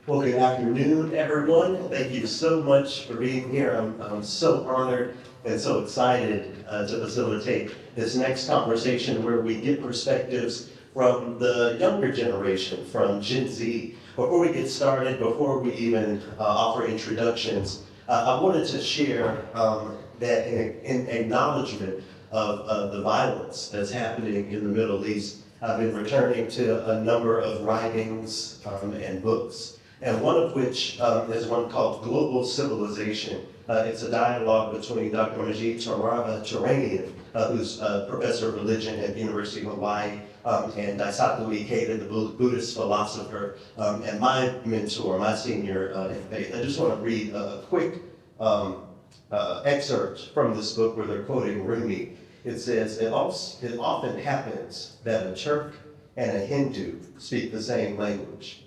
Well, good afternoon, everyone. Thank you so much for being here. I'm so honored and so excited to facilitate this next conversation where we get perspectives from the younger generation, from Gen Z. Before we get started, before we even offer introductions, I wanted to share that in acknowledgement of the violence that's happening in the Middle East. I've been returning to a number of writings and books, and one of which is one called Global Civilization. It's a dialogue between Dr. Majid Touranian, who's a professor of religion at the University of Hawaii, and Daisaku Ikeda, the Buddhist philosopher, and my mentor, my senior in faith. I just want to read a quick excerpt from this book where they're quoting Rumi. It says, it often happens that a Turk and a Hindu speak the same language.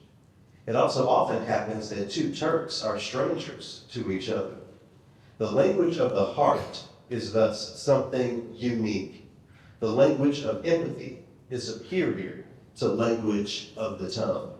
It also often happens that two Turks are strangers to each other. The language of the heart is thus something unique. The language of empathy is superior to language of the tongue.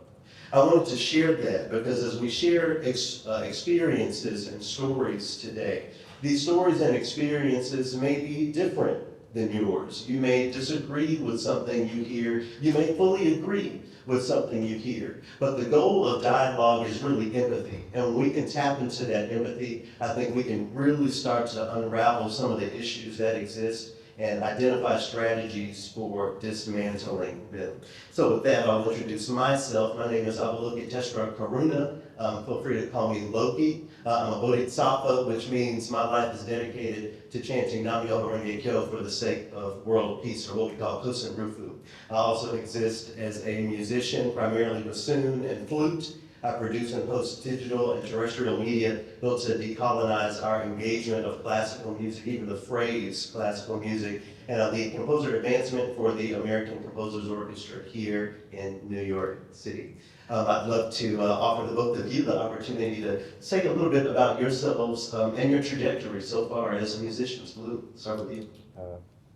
I wanted to share that because as we share experiences and stories today, these stories and experiences may be different than yours. You may disagree with something you hear. You may fully agree with something you hear. But the goal of dialogue is really empathy. And when we can tap into that empathy, I think we can really start to unravel some of the issues that exist and identify strategies for dismantling them. So with that, I'll introduce myself. My name is Loki Karuna. Feel free to call me Loki. I'm a Bodhisattva, which means my life is dedicated to chanting Nam-myoho Renge Kyo for the sake of world peace, or what we call Kusin Rufu. I also exist as a musician, primarily bassoon and flute. I produce and post digital and terrestrial media built to decolonize our engagement of classical music, even the phrase classical music, and I lead composer advancement for the American Composers Orchestra here in New York City. I'd love to offer the both of you the opportunity to say a little bit about yourselves and your trajectory so far as musicians. Blue, start with you.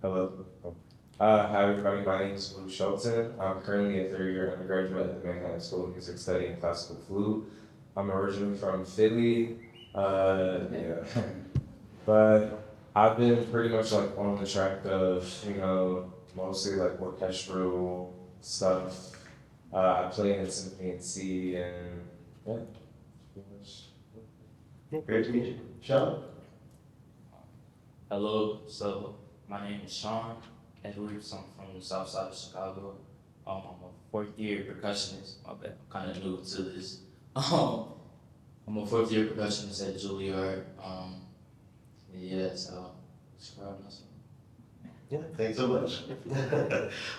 Hello. Hi everybody, my name is Blue Shelton. I'm currently a third-year undergraduate at the Juilliard School of Music studying classical flute. I'm originally from Philly, but I've been pretty much like on the track of, mostly like orchestral stuff. I play in Symphony and C, and yeah, pretty much. Great to meet you. Sean? Hello, so my name is Sean Edwards. I'm from the south side of Chicago. I'm a fourth-year percussionist. My bad, I'm kind of new to this. I'm a fourth-year percussionist at Juilliard. So describe myself. Yeah, thanks so much.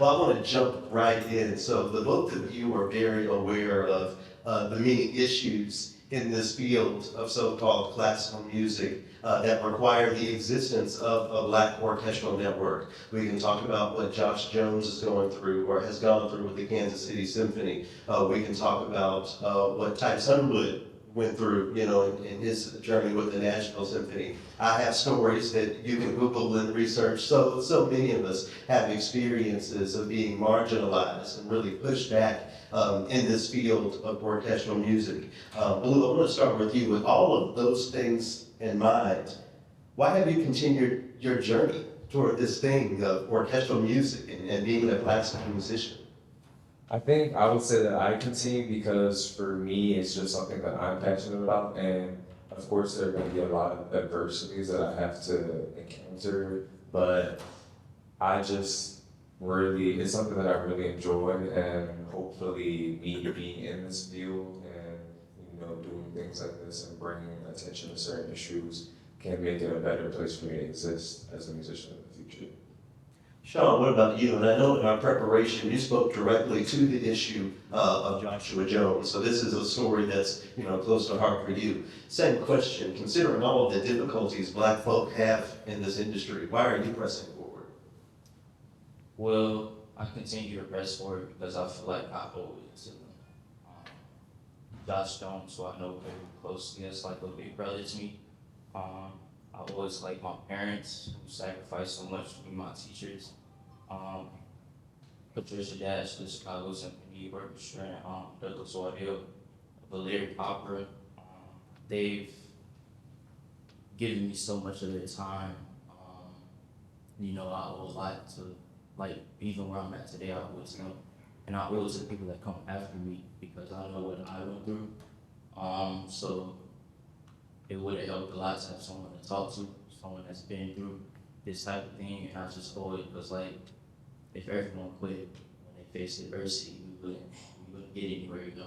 Well, I want to jump right in. So the both of you are very aware of the many issues in this field of so-called classical music that require the existence of a Black Orchestral Network. We can talk about what Josh Jones is going through or has gone through with the Kansas City Symphony. We can talk about what Ty Sunwood went through, in his journey with the National Symphony. I have stories that you can Google and research. So many of us have experiences of being marginalized and really pushed back in this field of orchestral music. Blue, I want to start with you. With all of those things in mind, why have you continued your journey toward this thing of orchestral music and being a classical musician? I think I would say that I continue because for me, it's just something that I'm passionate about. And of course, there are going to be a lot of adversities that I have to encounter, but it's something that I really enjoy, and hopefully me being in this field and, doing things like this and bringing attention to certain issues can make it a better place for me to exist as a musician in the future. Sean, what about you? And I know in our preparation, you spoke directly to the issue of Joshua Jones. So this is a story that's, close to heart for you. Same question, considering all of the difficulties Black folk have in this industry, why are you pressing forward? Well, I continue to press forward because I feel like I owe it to Josh Jones, who I know very closely, as like a big brother to me. I always like my parents who sacrificed so much for me, my teachers. Patricia Dash, the Chicago Symphony Orchestra, and Douglas Waddell, of a lyric opera. They've given me so much of their time. You know, I owe a lot to, like, even where I'm at today, I owe it to them. And I owe it to the people that come after me because I know what I went through. So it would have helped a lot to have someone to talk to, someone that's been through this type of thing. And I just owe it because, like, if everyone quit when they faced adversity, we wouldn't get anywhere to go.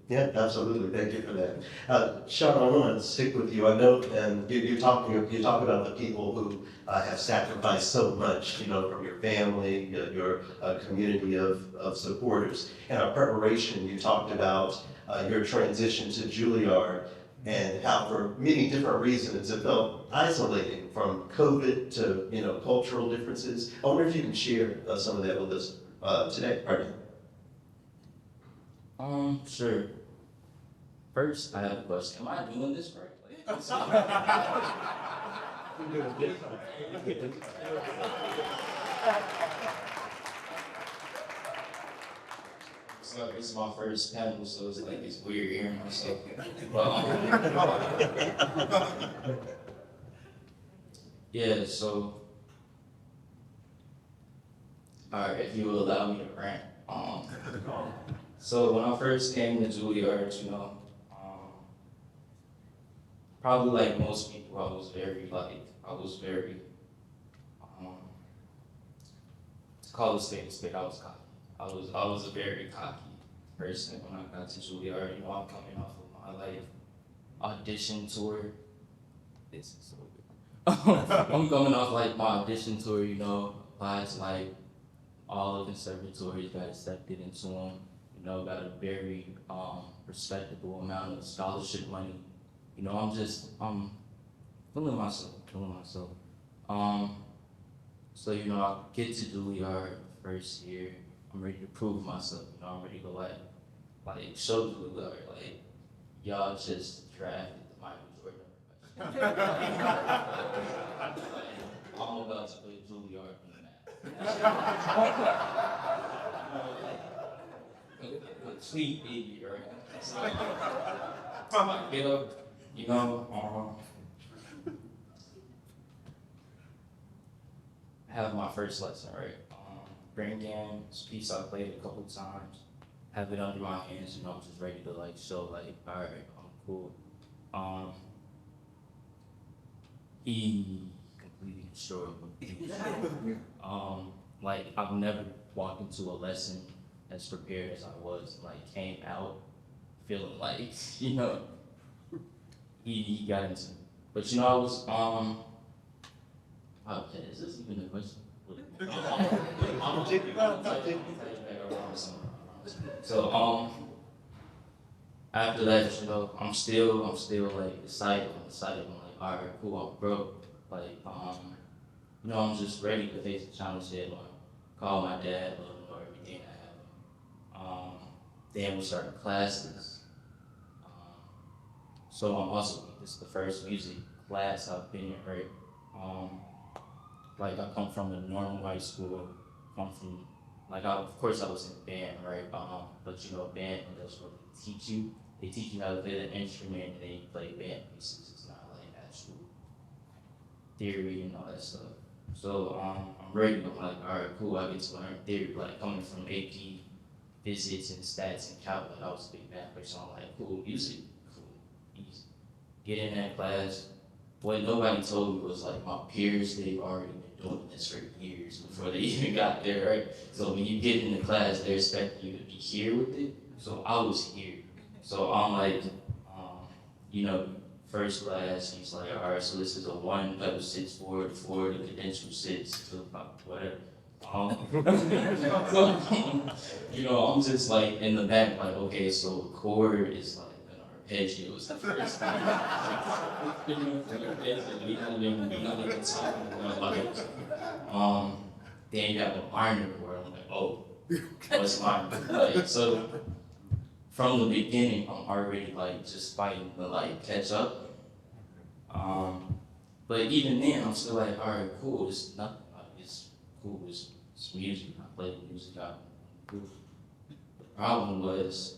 Yeah, absolutely. Thank you for that. Sean, I want to stick with you. I know, and you talk about the people who have sacrificed so much, you know, from your family, your community of supporters. In our preparation, you talked about your transition to Juilliard and how, for many different reasons, it felt isolating, from COVID to, you know, cultural differences. I wonder if you can share some of that with us today. Pardon. Sure. First, I have a question. Am I doing this right? So this is my first panel, so it's like it's weird hearing myself. Yeah, so alright, if you will allow me to rant. So when I first came to Juilliard, you know, probably like most people, I was very, to call a spade, I was cocky. I was a very cocky person when I got to Juilliard. You know, I'm coming off of my, like, audition tour. This is so weird. I'm coming off, like, my audition tour, you know, applied to, like, all of the conservatories, got accepted into them. You know, got a very respectable amount of scholarship money. You know, I'm feeling myself. So, you know, I get to Juilliard first year. I'm ready to prove myself. You know, I'm ready to like show Juilliard, like, y'all just drafted the Michael Jordan. I'm about to play Juilliard on the map. Sweet baby, right? So, I get up, you know, have my first lesson, right? Bring in this piece I played a couple times, have it under my hands, you know, I'm just ready to like show, like, all right, I'm cool. He completely destroyed me. Like, I've never walked into a lesson as prepared as I was, like, came out feeling like, you know, he got into me. But, you know, I was, okay, is this even a question? So, after that, you know, I'm still like excited. I'm like, all right, cool, I'm broke. Like, you know, I'm just ready to face the challenge head on. Call my dad, let him know everything that happened. Then we started classes. So I'm also, this is the first music class I've been in, right? Like, I come from a normal high school, of course I was in band, right? But you know, band, that's what they teach you. They teach you how to play the instrument, and then you play band pieces. It's not like actual theory and all that stuff. So I'm ready. I'm like, all right, cool. I get to learn theory. Like, coming from AP physics and stats and calculus, I was a big math person. I'm like, cool, music, cool, easy. Get in that class. What nobody told me was, like, my peers, they've already been doing this for years before they even got there, right? So when you get in the class, they're expecting you to be here with it. So I was here. So I'm like, you know, first class, he's like, all right, so this is a 1 pedal 6 4, the cadential 6, to about whatever. So, you know, I'm just like in the back, like, okay, so a chord is like an arpeggio is the first thing. Then you have a minor chord. I'm like, oh, what's minor? Like, so from the beginning, I'm already like just fighting to like catch up. But even then, I'm still like, all right, cool. It's nothing. Like, it's cool. It's music. I play the music. I'm cool. The problem was,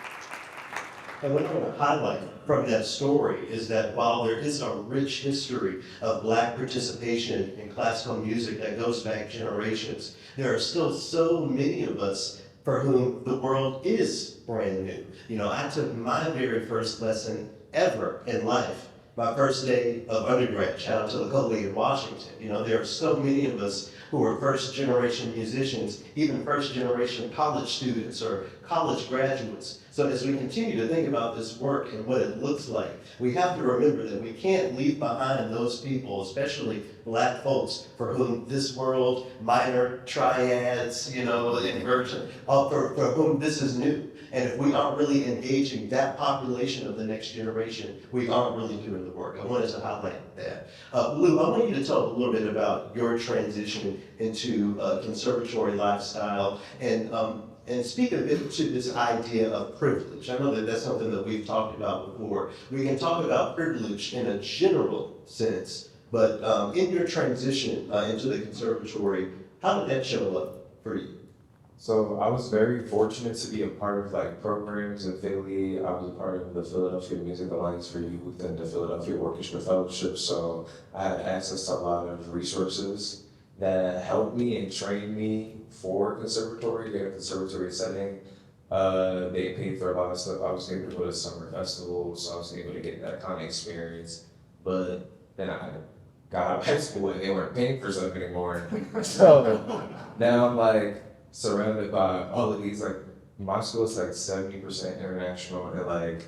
And what I want to highlight from that story is that while there is a rich history of Black participation in classical music that goes back generations, there are still so many of us for whom the world is brand new. You know, I took my very first lesson ever in life, my first day of undergrad, shout out to Loki in Washington. You know, there are so many of us who are first generation musicians, even first generation college students or college graduates. So as we continue to think about this work and what it looks like, we have to remember that we can't leave behind those people, especially Black folks, for whom this world, minor triads, you know, inversion, for whom this is new. And if we aren't really engaging that population of the next generation, we aren't really doing the work. I wanted to highlight that. Lou, I want you to talk a little bit about your transition into conservatory lifestyle and speak a bit to this idea of privilege. I know that that's something that we've talked about before. We can talk about privilege in a general sense, but in your transition into the conservatory, how did that show up for you? So I was very fortunate to be a part of like programs in Philly. I was a part of the Philadelphia Music Alliance for Youth and the Philadelphia Orchestra Fellowship. So I had access to a lot of resources that helped me and trained me for conservatory, in a conservatory setting. They paid for a lot of stuff. I was able to go to summer festivals, so I was able to get that kind of experience. But then I got out of high school and they weren't paying for stuff anymore. So now I'm like, surrounded by all of these, like, my school is like 70% international, and like,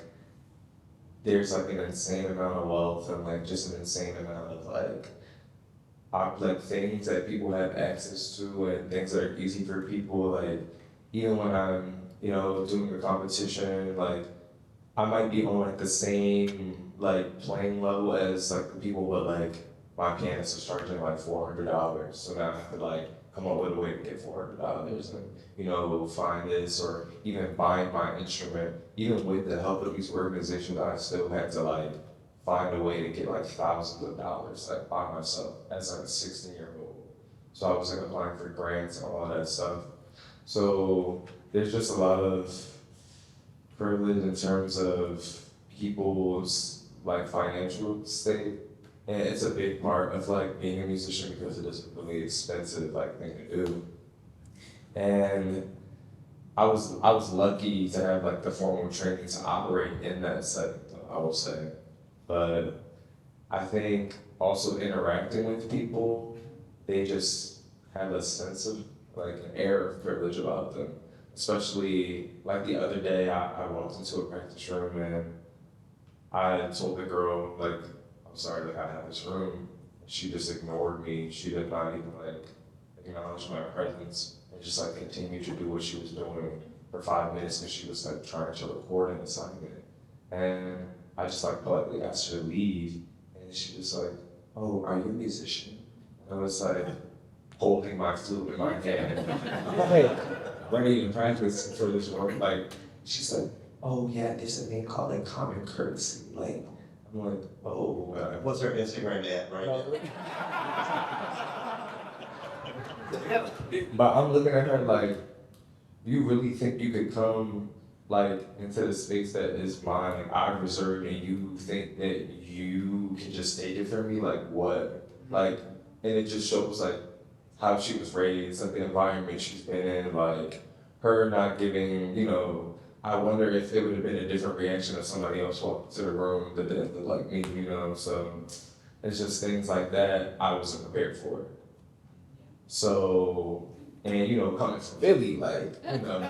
there's like an insane amount of wealth and like just an insane amount of like things that people have access to and things that are easy for people. Like, even when I'm, you know, doing a competition, like, I might be on like the same like playing level as like the people, but like my pianist is charging like $400, so now I have to like come up with a way to get $400 and, you know, find this, or even buying my instrument. Even with the help of these organizations, I still had to like find a way to get like thousands of dollars like by myself as like a 16-year-old. So I was like applying for grants and all that stuff. So there's just a lot of privilege in terms of people's like financial state. And it's a big part of like being a musician because it is a really expensive like thing to do. And I was lucky to have like the formal training to operate in that setting, I will say. But I think also interacting with people, they just have a sense of like an air of privilege about them. Especially like the other day, I walked into a practice room and I told the girl, like, I'm sorry, like I have this room. She just ignored me. She did not even like acknowledge my presence and just like continued to do what she was doing for 5 minutes because she was like trying to record an assignment. And I just like politely asked her to leave. And she was like, "Oh, are you a musician?" And I was like holding my flute in my hand. I'm like, ready to practice for this work. Like, she's like, "Oh yeah, there's a thing called like common courtesy." Like, I'm like, oh. What's her Instagram at, right? But I'm looking at her like, you really think you could come like into the space that is mine, like I reserved, and you think that you can just take it from me? Like what? Like, and it just shows like how she was raised, like the environment she's been in, like her not giving, you know. I wonder if it would have been a different reaction if somebody else walked into the room that didn't look like me, you know? So it's just things like that I wasn't prepared for. So, and you know, coming from Philly, like, you know.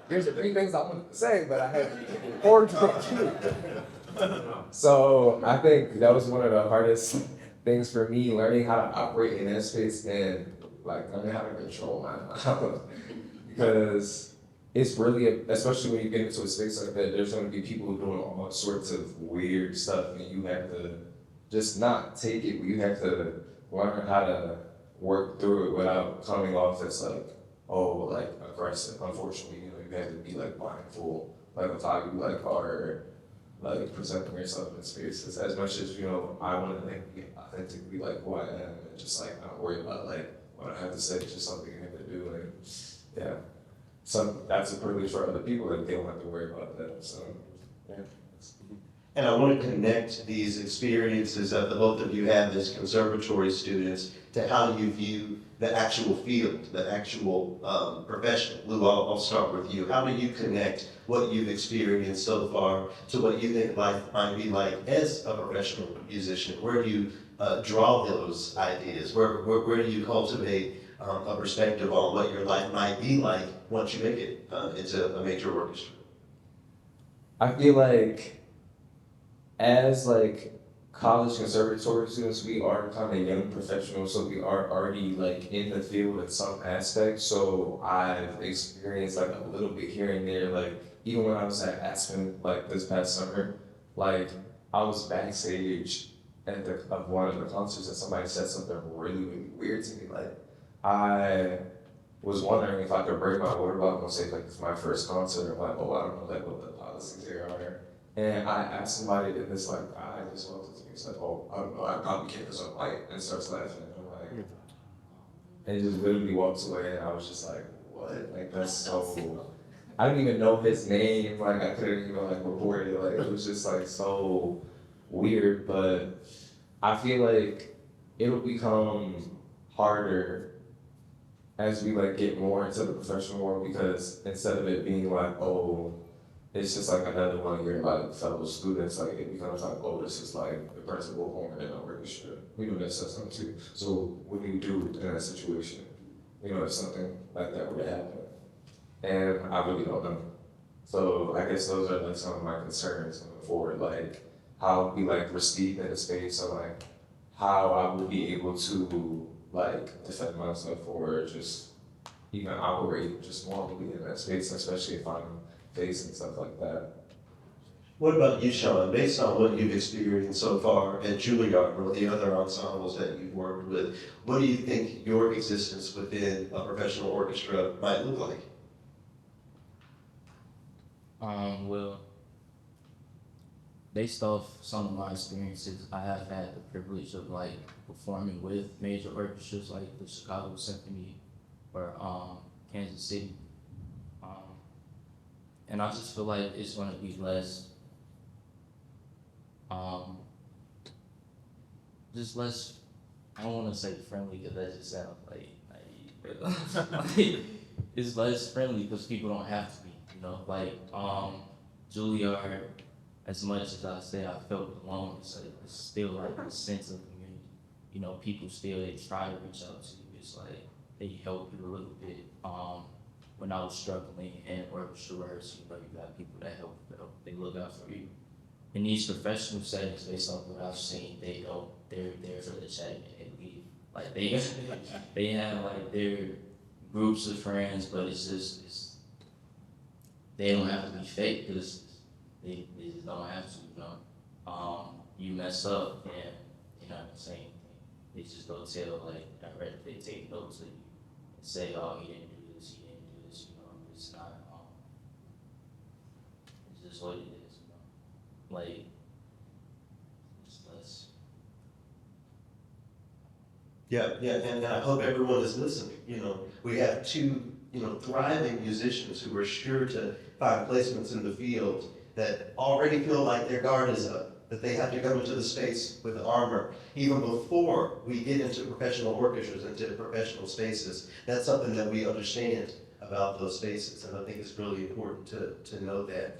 Here's the 3 things I wanted to say, but I had 4 to So I think that was one of the hardest things for me, learning how to operate in that space and like learning how to control my mouth. Because it's really, especially when you get into a space like that, there's gonna be people doing all sorts of weird stuff and you have to just not take it, you have to learn how to work through it without coming off as like, oh, like aggressive. Unfortunately, you know, you have to be like mindful, like of how you like are, like presenting yourself in spaces. As much as, you know, I want to like be authentically like who I am and just like not worry about like what I have to say, it's just something you have to do. And yeah. that's a privilege for other people that they don't have to worry about that. So, yeah. And I want to connect these experiences that the both of you have as conservatory students to how you view the actual field, the actual profession. Lou, I'll start with you. How do you connect what you've experienced so far to what you think life might be like as a professional musician? Where do you draw those ideas? Where do you cultivate a perspective on what your life might be like once you make it into a major orchestra? I feel like as like college conservatory students, we are kind of young professionals, so we are already like in the field in some aspects. So I've experienced like a little bit here and there. Like even when I was at Aspen, like this past summer, like I was backstage at one of the concerts and somebody said something really, really weird to me. Like I was wondering if I could bring my water bottle and say like it's my first concert. I'm like, oh, I don't know like what the policies here are. And I asked somebody in this like guy just walked up to me. He's like, "Oh, I don't know. I probably can't because I'm white," and starts laughing. And I'm like, and he just literally walks away. And I was just like, "What? Like that's so." I didn't even know his name. Like I couldn't even like report it. Like it was just like so weird. But I feel like it'll become harder as we like get more into the professional world because instead of it being like, oh, it's just like another one of your like fellow students, like it becomes like, oh, this is like the principal horn in an orchestra. We know that says something too. So what do you do in that situation? You know, if something like that were to happen. And I really don't know. So I guess those are like some of my concerns moving forward, like how we like receive in the space or like how I will be able to like defend myself or just even operate just normally in that space, especially if I'm facing stuff like that. What about you, Sean? Based on what you've experienced so far at Juilliard or the other ensembles that you've worked with, what do you think your existence within a professional orchestra might look like? Well, based off some of my experiences, I have had the privilege of like performing with major orchestras like the Chicago Symphony or Kansas City. And I just feel like it's gonna be less, just less, I don't wanna say friendly because that just sounds like naive, but like, it's less friendly because people don't have to be, you know, like, Juilliard, as much as I say I felt alone, it's still like a sense of community. You know, people still, they try to reach out to you, it's like, they help you a little bit. When I was struggling in orchestra rehearsal, you know, you got people that help, they look out for you. In these professional settings, based on what I've seen, they don't, they're there for the check and they leave. Like they have like their groups of friends, but they don't have to be fake because they just don't have to, you know. You mess up and you're not gonna say anything. They just go tell like directly, they take notes of you and say, oh, he didn't do this, you know, it's not, it's just what it is, you know, like, it's less. Yeah, and I hope everyone is listening. You know, we have two, thriving musicians who are sure to find placements in the field that already feel like their guard is up, that they have to go into the space with armor even before we get into professional orchestras, into professional spaces. That's something that we understand about those spaces, and I think it's really important to know that.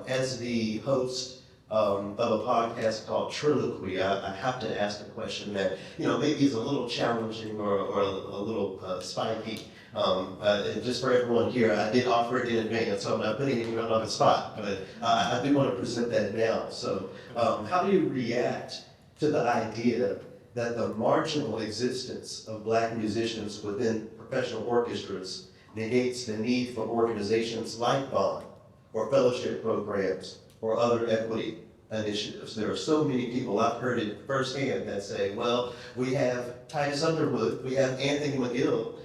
As the host of a podcast called Trilloquy, I have to ask a question that maybe is a little challenging or a little spiky. And just for everyone here, I did offer it in advance, so I'm not putting anyone on the spot, but I do want to present that now. So how do you react to the idea that the marginal existence of Black musicians within professional orchestras negates the need for organizations like Bond or fellowship programs or other equity initiatives? There are so many people, I've heard it firsthand, that say, well, we have Titus Underwood, we have Anthony McGill,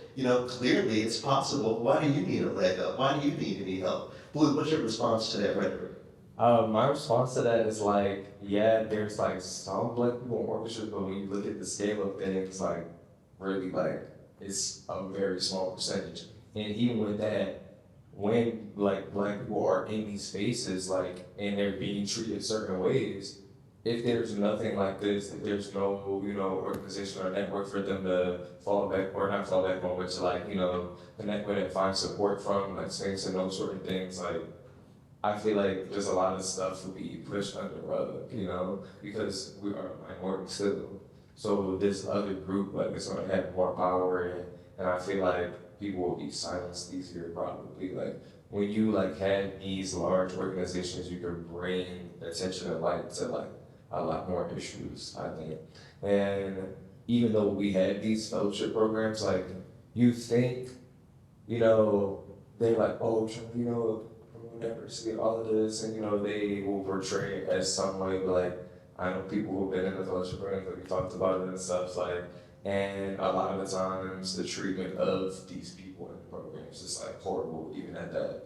clearly it's possible. Why do you need a leg up? Why do you need any help? Blue, what's your response to that rhetoric? My response to that is like, yeah, there's like some Black people in orchestras, but when you look at the scale of things, like really like it's a very small percentage. And even with that, when like black people are in these spaces, like, and they're being treated certain ways, if there's nothing like this, if there's no, organization or network for them to fall back, or not fall back on, but to like, connect with and find support from, like things and those sort of things, like, I feel like there's a lot of stuff will be pushed under the rug, because we are a minority still. So this other group, like, is gonna have more power, and I feel like people will be silenced easier probably. Like, when you like have these large organizations, you can bring attention and light to like a lot more issues, I think. And even though we have these fellowship programs, like, you think, they're like, oh, diversity, all of this, and they will portray it as some way, but like, I know people who've been in the fellowship programs, like we talked about it and stuff, like, and a lot of the times the treatment of these people in the programs is like horrible, even at that,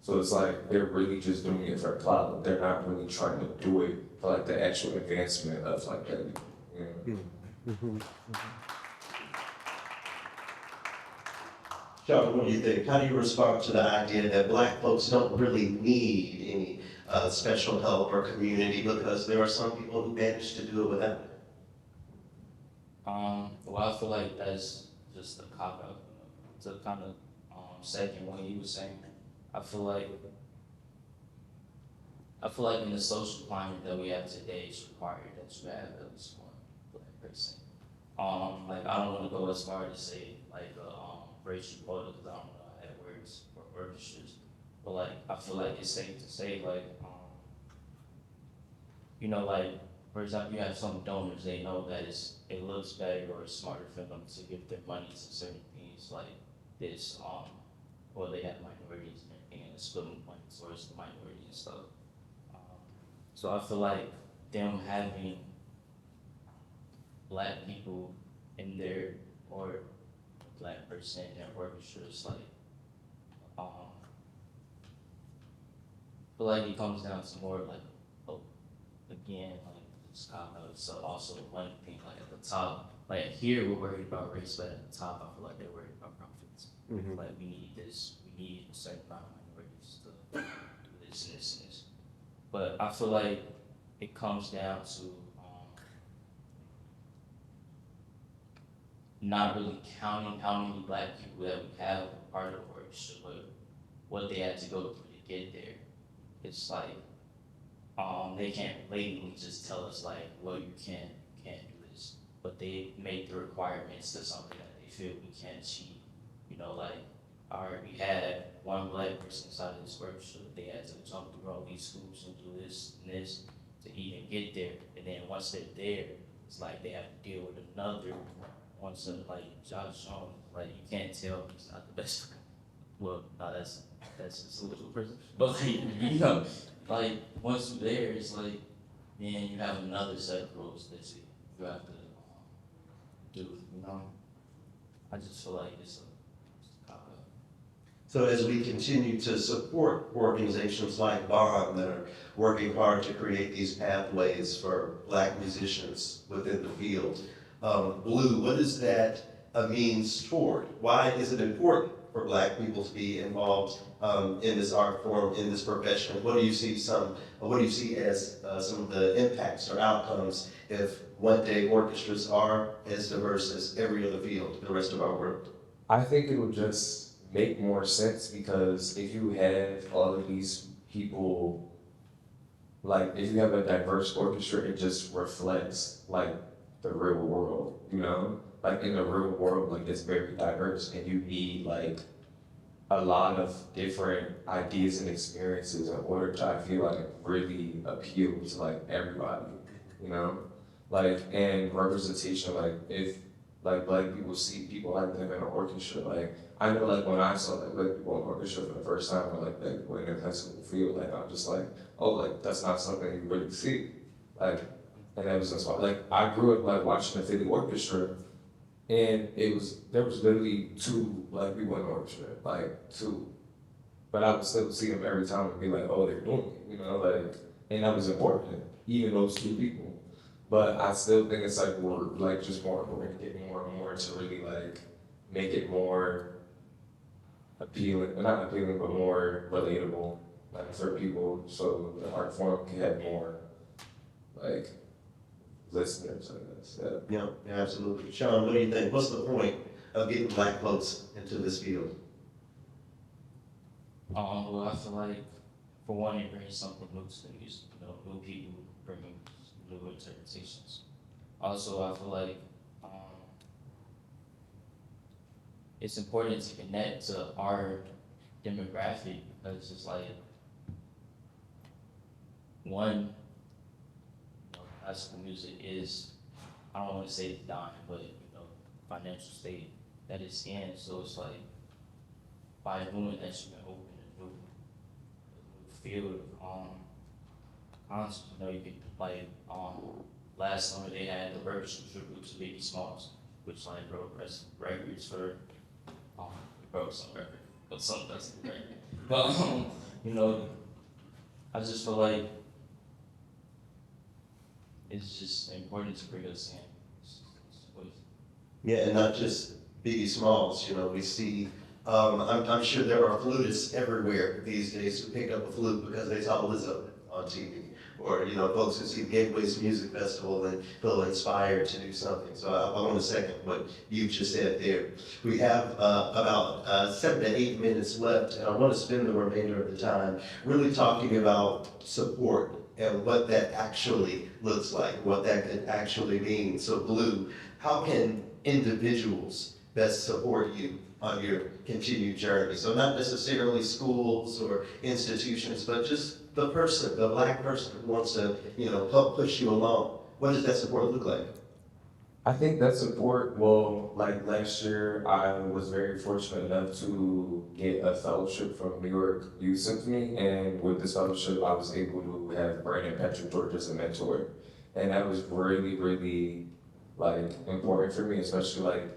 So it's like they're really just doing it for clout. They're not really trying to do it for like the actual advancement of like that. Sean, what do you think? How do you respond to the idea that Black folks don't really need any special help or community because there are some people who manage to do it without it? Well, I feel like that's just a cop out to kind of second what he was saying. I feel like in the social climate that we have today, it's required that you have at least one Black person. Like, I don't want to go as far as to say like racial quota, because I don't know how that works for orchestras, but like I feel like it's safe to say like like, for example, you have some donors, they know that it looks better or it's smarter for them to give their money to certain things like this, or they have minorities and everything, and split money towards the minority and stuff. So I feel like them having Black people in their, or Black person in their orchestras, like, I feel like it comes down to more like, again, like, it's kind of, so also one thing, like at the top, like here we're worried about race, but at the top I feel like they're worried about profits. Like, we need this, we need a certain amount of minorities to do this and this and this. But I feel like it comes down to not really counting how many Black people that we have part of the orchestra, but what they had to go through to get there. It's like, they can't blatantly just tell us like, well, you can't do this, but they make the requirements to something that they feel we can't achieve. Like, we had one Black person inside of this orchestra, they had to jump through all these schools and do this and this to even get there. And then once they're there, it's like they have to deal with another. Once like Josh Sean, like, you can't tell he's not the best friend. Well, no, that's just a little person. But like, like, once you're there, it's like, then you have another set of rules that you have to do, I just feel like it's a cop-out. So as we continue to support organizations like Bond that are working hard to create these pathways for Black musicians within the field, Blue, what is that a means toward? Why is it important for Black people to be involved in this art form, in this profession? What do you see as some of the impacts or outcomes if one day orchestras are as diverse as every other field in the rest of our world? I think it would just make more sense, because if you have all of these people, like, if you have a diverse orchestra, it just reflects like the real world, Like, in the real world, like, it's very diverse, and you need like a lot of different ideas and experiences in order to, I feel like, really appeal to like everybody, Like, and representation, like, if like Black people see people like them in an orchestra, like, I know, like, when I saw like Black people in an orchestra for the first time, or like Black people in a high school field, like, I'm just like, oh, like, that's not something you really see, like. And that was just like, I grew up like watching the Philly Orchestra, and there was literally 2 Black people in the orchestra, like 2. But I would still see them every time and be like, oh, they're doing it, like, and that was important, even those 2 people. But I still think it's like we're like just more important to get more and more to really like make it more appealing, not appealing, but more relatable, like for people, so the art form can have more, like, listeners, I guess. Yeah. Yeah, absolutely. Sean, what do you think? What's the point of getting Black folks into this field? Well, I feel like, for one, it brings something new to the music, new people bringing new interpretations. Also, I feel like it's important to connect to our demographic because it's like, one, classical music is, I don't want to say it's dying, but financial state that it's in. So it's like, by doing that, you can open a new field of concerts. You can like last summer they had the virtual tribute to Biggie Smalls, which like broke records for broke some record, but some doesn't record. But I just feel like it's just important to bring us in. Yeah, and not just Biggie Smalls, we see, I'm sure there are flutists everywhere these days who pick up a flute because they saw Lizzo on TV. Or, folks who see Gateways Music Festival and feel inspired to do something. So I want to second what you just said there. We have about 7 to 8 minutes left, and I want to spend the remainder of the time really talking about support and what that actually looks like, what that could actually mean. So Blue, how can individuals best support you on your continued journey? So not necessarily schools or institutions, but just the person, the Black person who wants to, help push you along. What does that support look like? I think that support, well, like last year, I was very fortunate enough to get a fellowship from New York Youth Symphony, and with this fellowship, I was able to have Brandon Patrick George as a mentor. And that was really, really, like, important for me, especially, like,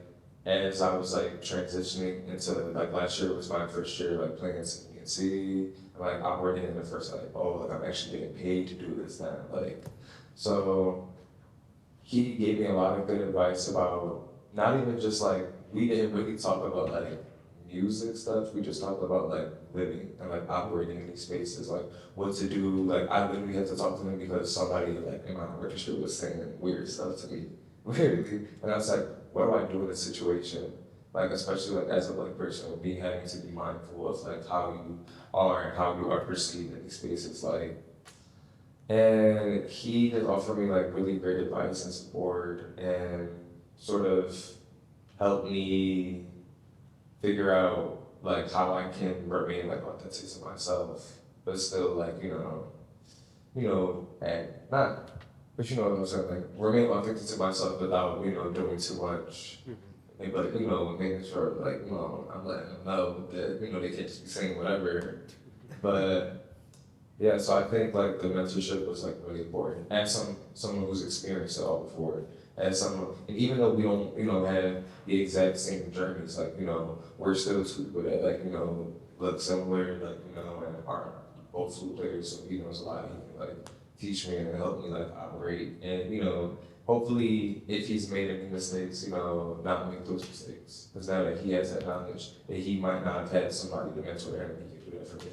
as I was, like, transitioning into, like, last year was my first year, like, playing in Symphony and City. Like, I'm working in the first, like, like, I'm actually getting paid to do this now. Like, so he gave me a lot of good advice about not even just, like, we didn't really talk about, like, music stuff. We just talked about, like, living and, like, operating in these spaces, like, what to do. Like, I literally had to talk to him because somebody, like, in my orchestra was saying weird stuff to me, weirdly. And I was like, what do I do in this situation? Like, especially, like, as a Black person, being having to be mindful of, like, how you are and how you are perceived in these spaces, like. And he has offered me, like, really great advice and support and sort of helped me figure out, like, how I can remain, like, authentic to myself, but still, like, and not, but you know what I'm saying, like, remain authentic to myself without, doing too much. But, making sure, like, I'm letting them know that, they can't just be saying whatever. But, yeah, so I think, like, the mentorship was, like, really important. As someone who's experienced it all before. As someone, and even though we don't, have the exact same journeys, like, we're still two people that, like, look similar, like, and are both flute players, so he knows a lot. He can, like, teach me and help me, like, operate. And, hopefully, if he's made any mistakes, not make those mistakes. Because now that he has that knowledge, that he might not have had somebody to mentor him, and he can do that for me.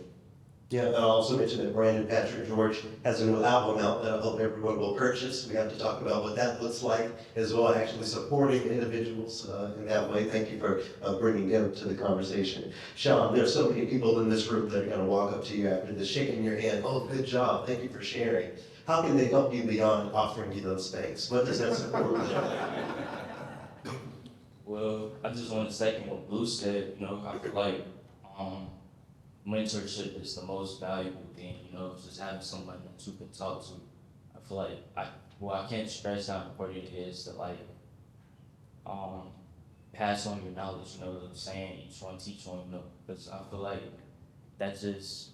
Yeah, and I'll also mention that Brandon Patrick George has a new album out that I hope everyone will purchase. We have to talk about what that looks like as well, actually supporting individuals in that way. Thank you for bringing him to the conversation. Sean, there's so many people in this room that are going to walk up to you after this, shaking your hand. Oh, good job. Thank you for sharing. How can they help you beyond offering you those things? What does that support look like? Well, I just want to second what Blue said. I feel like mentorship is the most valuable thing. Just having somebody that you can talk to. I feel like I can't stress how important it is to like pass on your knowledge. Saying each one teach one. Because I feel like that just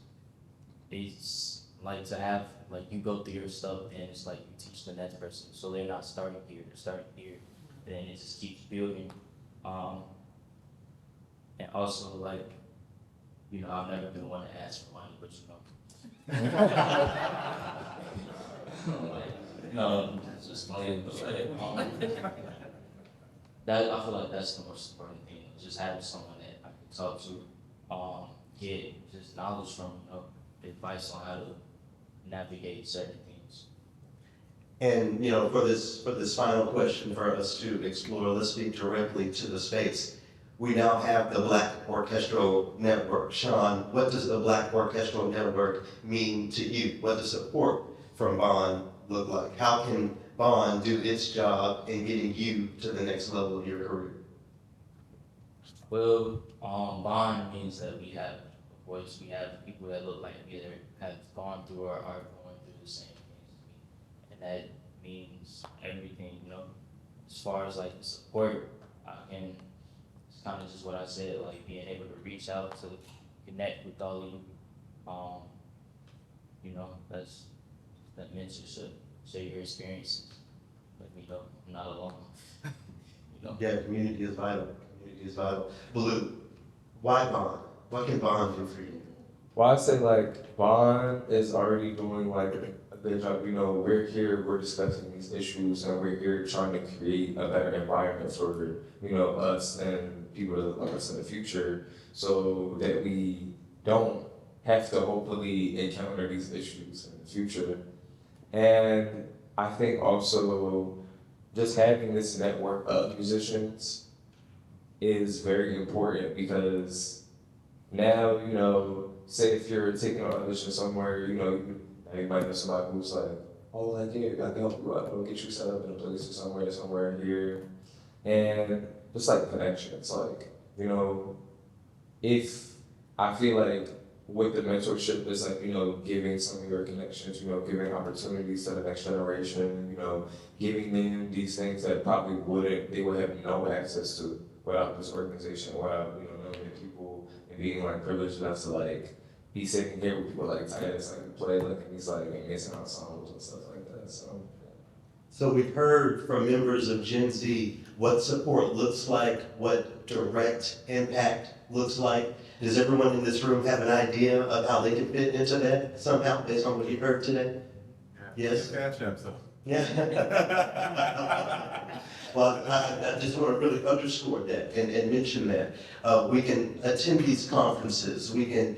it's like to have like you go through your stuff and it's like you teach the next person, so they're not starting here, they're starting here, and then it just keeps building. And also like, I've never been one to ask for money, but it's just funny, but that I feel like that's the most important thing, just having someone that I can talk to get just knowledge from, advice on how to navigate certain things. And, for this final question for us to explore, let's speak directly to the space. We now have the Black Orchestral Network. Sean, what does the Black Orchestral Network mean to you? What does support from Bond look like? How can Bond do its job in getting you to the next level of your career? Well, bond means that we have a voice. We have people that look like we have gone through or are going through the same things as me, and that means everything. As far as like the support, it's kind of just what I said, like being able to reach out to connect with all of you. That means you should share your experiences. Let me know I'm not alone. Yeah, community is vital. Community is vital. Blue, why Bond? What can Bond do for you? Well, I say like Bond is already doing like a good job. We're here, we're discussing these issues, and we're here trying to create a better environment for us and people that look like us in the future, so that we don't have to hopefully encounter these issues in the future. And I think also just having this network of musicians is very important, because now, say if you're taking an audition somewhere, you might know somebody who's like, oh, like, yeah, I can help you out, I'll get you set up in a place or somewhere here. And just like connections, like, if I feel like with the mentorship is like, giving some of your connections, giving opportunities to the next generation, giving them these things that probably they would have no access to without this organization, without, knowing the people and being like privileged enough to like be sitting here with people like Titus, like play like in these like amazing ensembles and stuff like that. So we've heard from members of Gen Z what support looks like, what direct impact looks like. Does everyone in this room have an idea of how they can fit into that somehow based on what you've heard today? Yeah. Yes? Catch up, though. Yeah. Well, I just want to really underscore that and mention that. We can attend these conferences. We can,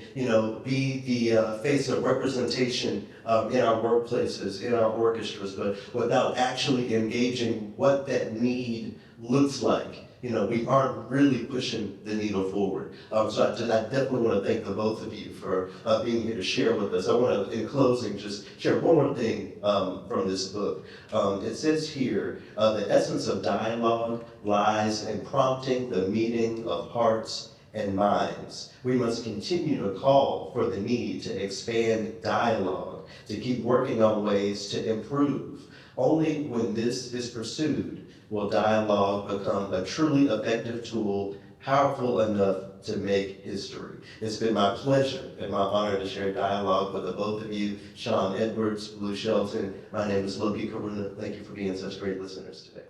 be the face of representation in our workplaces, in our orchestras, but without actually engaging what that need looks like. We aren't really pushing the needle forward. So I definitely want to thank the both of you for being here to share with us. I want to, in closing, just share one more thing from this book. It says here, the essence of dialogue lies in prompting the meeting of hearts and minds. We must continue to call for the need to expand dialogue, to keep working on ways to improve. Only when this is pursued will dialogue become a truly effective tool, powerful enough to make history. It's been my pleasure and my honor to share dialogue with the both of you, Sean Edwards, Blue Shelton. My name is Loki Karuna. Thank you for being such great listeners today.